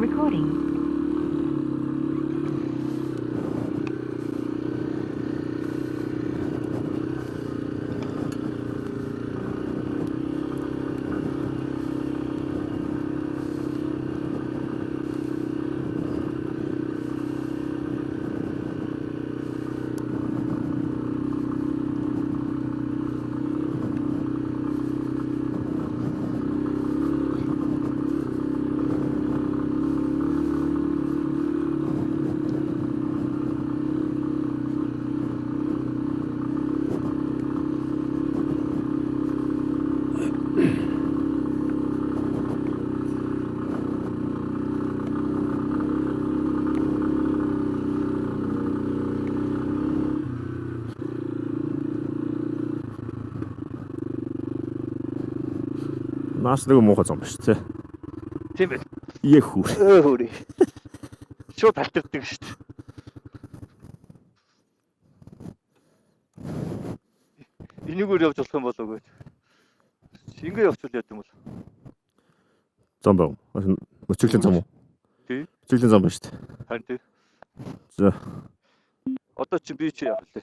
recording. Нааш нэг муухай зам биш тий. Тийм ээ. Ийхүү. Хөөрий. Шууд талтардаг шүү дээ. Энийгээр явж болох юм болов уу гэж. Ингээ явчихвал яа гэм бол. Зам байна. Өчиглийн зам уу? Тий. Өчиглийн зам байна шүү дээ. Харин тий. За. Одоо чи би чи яах вэ?